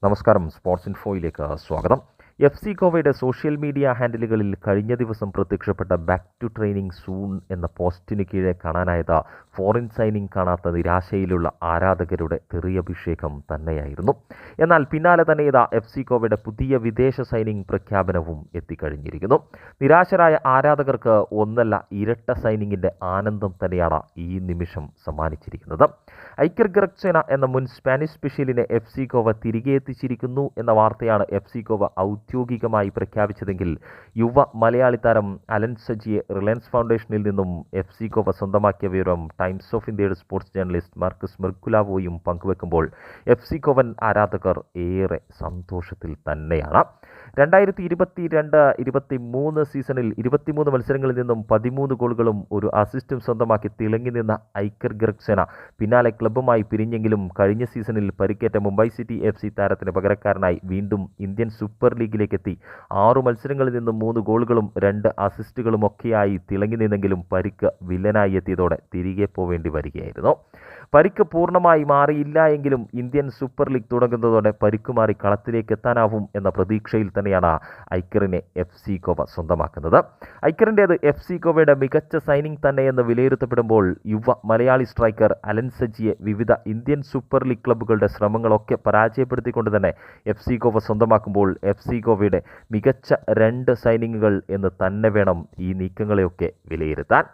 നമസ്കാരം. സ്പോർട്സ് ഇൻഫോയിലേക്ക് സ്വാഗതം. FC ഗോവയുടെ സോഷ്യൽ മീഡിയ ഹാൻഡിലുകളിൽ കഴിഞ്ഞ ദിവസം പ്രത്യക്ഷപ്പെട്ട ബാക്ക് ടു ട്രെയിനിങ് സൂൺ എന്ന പോസ്റ്റിന് കീഴെ കാണാനായത് ഫോറിൻ സൈനിങ് കാണാത്ത നിരാശയിലുള്ള ആരാധകരുടെ തെറിയഭിഷേകം തന്നെയായിരുന്നു. എന്നാൽ പിന്നാലെ തന്നെ ഇതാ FC ഗോവയുടെ പുതിയ വിദേശ സൈനിങ് പ്രഖ്യാപനവും എത്തിക്കഴിഞ്ഞിരിക്കുന്നു. നിരാശരായ ആരാധകർക്ക് ഒന്നല്ല ഇരട്ട സൈനിങ്ങിൻ്റെ ആനന്ദം തന്നെയാണ് ഈ നിമിഷം സമ്മാനിച്ചിരിക്കുന്നത്. ഐക്കർ ഗറക്സേന എന്ന മുൻ സ്പാനിഷ് സ്പെഷ്യലിനെ FC ഗോവ തിരികെ എത്തിച്ചിരിക്കുന്നു എന്ന വാർത്തയാണ് FC ഗോവ ഔദ്യോഗികമായി പ്രഖ്യാപിച്ചതെങ്കിൽ യുവ മലയാളി താരം അലൻ സജിയെ റിലയൻസ് ഫൗണ്ടേഷനിൽ നിന്നും FC ഗോവ സ്വന്തമാക്കിയ വിവരം ടൈംസ് ഓഫ് ഇന്ത്യയുടെ സ്പോർട്സ് ജേർണലിസ്റ്റ് മാർക്കസ് മെർക്കുലാവോയും പങ്കുവെക്കുമ്പോൾ FC ഗോവൻ ആരാധകർ ഏറെ സന്തോഷത്തിൽ തന്നെയാണ്. 2022-23 സീസണിൽ 23 മത്സരങ്ങളിൽ നിന്നും 13 ഗോളുകളും ഒരു അസിസ്റ്റും സ്വന്തമാക്കി തിളങ്ങി നിന്ന ഐക്കർ ഗറക്സേന പിന്നാലെ ക്ലബ്ബുമായി പിരിഞ്ഞെങ്കിലും കഴിഞ്ഞ സീസണിൽ പരിക്കേറ്റ മുംബൈ സിറ്റി FC താരത്തിന് പകരക്കാരനായി വീണ്ടും ഇന്ത്യൻ സൂപ്പർ ലീഗിലേക്കെത്തി 6 മത്സരങ്ങളിൽ നിന്നും 3 ഗോളുകളും 2 അസിസ്റ്റുകളുമൊക്കെയായി തിളങ്ങി നിന്നെങ്കിലും പരിക്ക് വില്ലനായി എത്തിയതോടെ തിരികെ പോവേണ്ടി വരികയായിരുന്നു. പരിക്ക് പൂർണ്ണമായി മാറിയില്ല എങ്കിലും ഇന്ത്യൻ സൂപ്പർ ലീഗ് തുടങ്ങുന്നതോടെ പരിക്ക് മാറി കളത്തിലേക്ക് എത്താനാവും എന്ന പ്രതീക്ഷയിൽ തന്നെയാണ് ഐക്കറിനെ FC ഗോവ സ്വന്തമാക്കുന്നത്. ഐക്കറിൻ്റേത് FC ഗോവയുടെ മികച്ച സൈനിങ് തന്നെയെന്ന് വിലയിരുത്തപ്പെടുമ്പോൾ യുവ മലയാളി സ്ട്രൈക്കർ അലൻ സജിയെ വിവിധ ഇന്ത്യൻ സൂപ്പർ ലീഗ് ക്ലബ്ബുകളുടെ ശ്രമങ്ങളൊക്കെ പരാജയപ്പെടുത്തിക്കൊണ്ട് തന്നെ FC ഗോവ സ്വന്തമാക്കുമ്പോൾ FC ഗോവയുടെ മികച്ച 2 സൈനിങ്ങുകൾ എന്ന് തന്നെ വേണം ഈ നീക്കങ്ങളെയൊക്കെ വിലയിരുത്താൻ.